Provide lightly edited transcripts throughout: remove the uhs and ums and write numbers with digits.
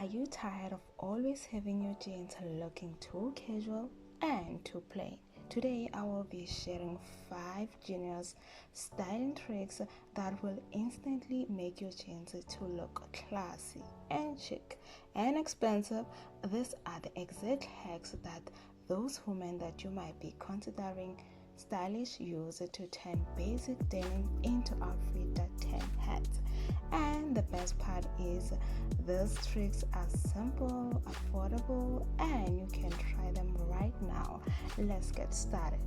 Are you tired of always having your jeans looking too casual and too plain? Today I will be sharing 5 genius styling tricks that will instantly make your jeans to look classy and chic and expensive. These are the exact hacks that those women that you might be considering stylish use to turn basic denim into outfit that turn heads. And the best part is these tricks are simple, affordable, and you can try them right now. Let's get started.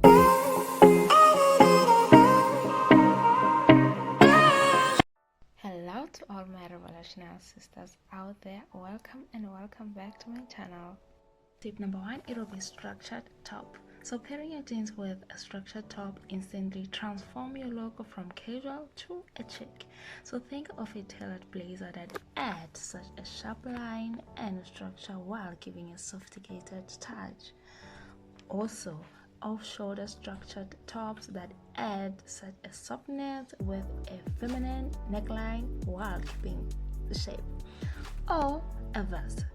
Hello to all my revolutionary sisters out there. Welcome and welcome back to my channel. Tip number 1, it will be structured top. So pairing your jeans with a structured top instantly transform your look from casual to a chic. So think of a tailored blazer that adds such a sharp line and structure while giving a sophisticated touch. Also, off-shoulder structured tops that add such a softness with a feminine neckline while keeping the shape. Or a vest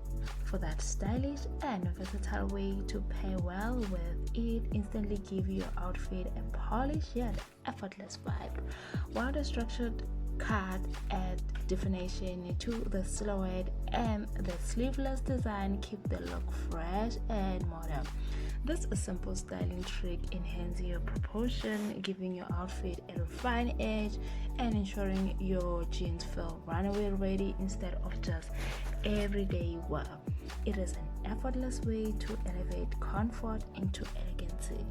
for that stylish and versatile way to pair well with it, instantly give your outfit a polished yet effortless vibe, while the structured cut add definition to the silhouette and the sleeveless design keep the look fresh and modern. This a simple styling trick enhances your proportion, giving your outfit a refined edge and ensuring your jeans feel runaway ready instead of just everyday wear. It is an effortless way to elevate comfort into elegancy.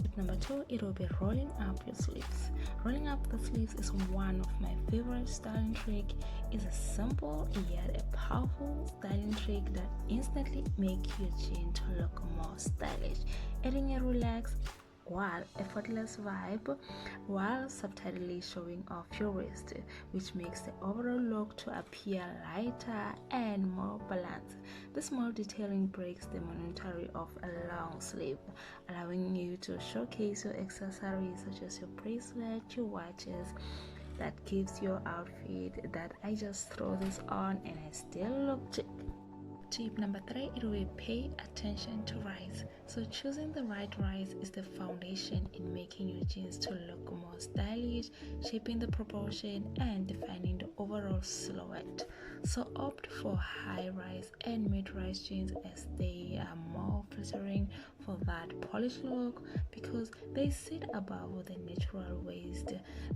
Tip number 2, it will be rolling up your sleeves. Rolling up the sleeves is one of my favorite styling trick. It's a simple yet a powerful styling trick that instantly makes your jeans to look more stylish, adding a relaxed while effortless vibe while subtly showing off your waist, which makes the overall look to appear lighter and more balanced. The small detailing breaks the monotony of a long sleeve, allowing you to showcase your accessories such as your bracelet, your watches. That gives your outfit that I just throw this on and I still look chic. Tip number 3, it will pay attention to rise. So choosing the right rise is the foundation in making your jeans to look more stylish, shaping the proportion and defining the overall silhouette. So opt for high rise and mid rise jeans as they are more flattering for that polished look because they sit above the natural waist,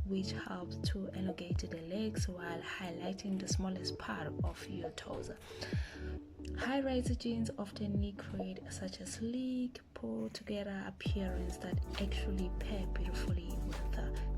which helps to elongate the legs while highlighting the smallest part of your toes. High-rise jeans often create such a sleek, put-together appearance that actually pair beautifully with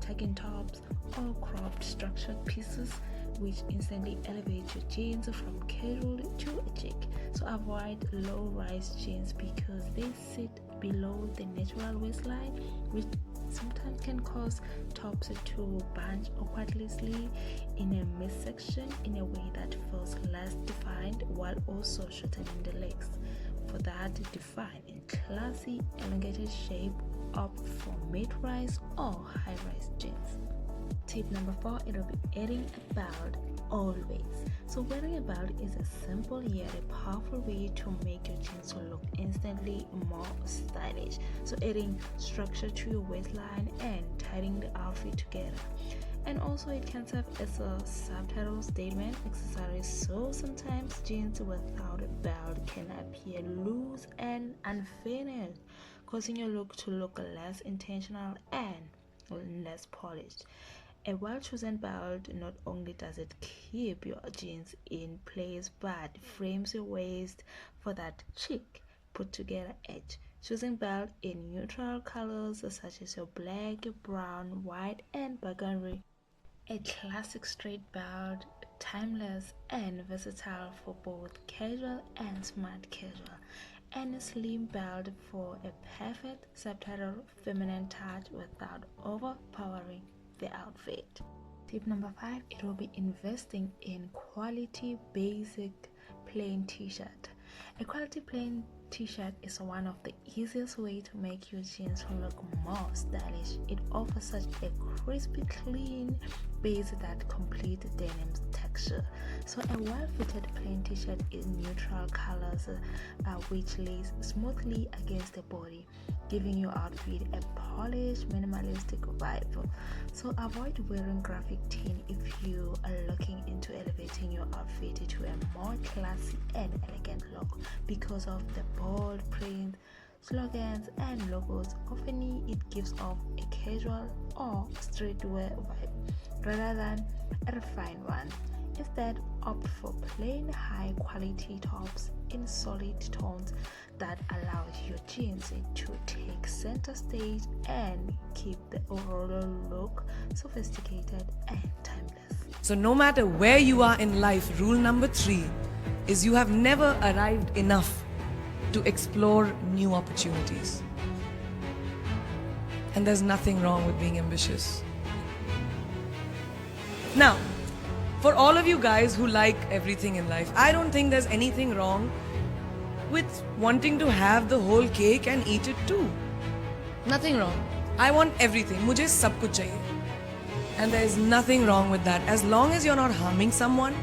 tagging tops or cropped structured pieces, which instantly elevate your jeans from casual to a chic. So avoid low-rise jeans because they sit below the natural waistline, which sometimes can cause tops to bunch awkwardly in a midsection in a way that feels less defined while also shortening the legs. For that defined and classy elongated shape, opt for mid-rise or high-rise jeans. Tip number 4, it will be adding a belt always. So wearing a belt is a simple yet a powerful way to make your jeans to look instantly more stylish. So adding structure to your waistline and tying the outfit together. And also it can serve as a subtle statement accessory, so sometimes jeans without a belt can appear loose and unfinished, causing your look to look less intentional and less polished. A well-chosen belt not only does it keep your jeans in place but frames your waist for that chic, put-together edge. Choosing belt in neutral colors such as your black, brown, white, and burgundy. A classic straight belt, timeless and versatile for both casual and smart casual. And a slim belt for a perfect subtle feminine touch without overpowering the outfit. Tip number 5, it will be investing in quality basic plain t-shirt. A quality plain t-shirt is one of the easiest way to make your jeans look more stylish. It offers such a crispy, clean base that complete denim texture. So a well-fitted plain t-shirt in neutral colors which lays smoothly against the body, giving your outfit a polished minimalistic vibe. So avoid wearing graphic tee if you are looking into elevating your outfit to a more classy and elegant look because of the bold print, slogans and logos. Often it gives off a casual or streetwear vibe rather than a refined one. Instead, opt for plain high quality tops in solid tones that allows your jeans to take center stage and keep the overall look sophisticated and timeless. So no matter where you are in life, rule number 3 is you have never arrived enough to explore new opportunities. And there's nothing wrong with being ambitious. Now, for all of you guys who like everything in life, I don't think there's anything wrong with wanting to have the whole cake and eat it too. Nothing wrong. I want everything. मुझे सब कुछ चाहिए. And there is nothing wrong with that. As long as you're not harming someone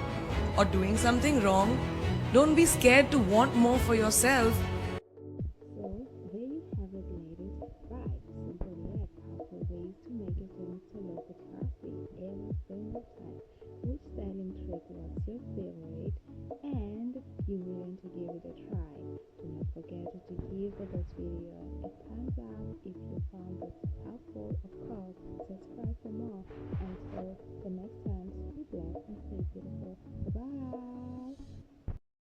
or doing something wrong, don't be scared to want more for yourself. So there you have it, ladies. 5 simple yet powerful ways to make your things to look classy every single time. Which styling trick was your favorite and you willing to give it a try? Do not forget to give this video a thumbs up if you found it helpful. Of course, subscribe for more and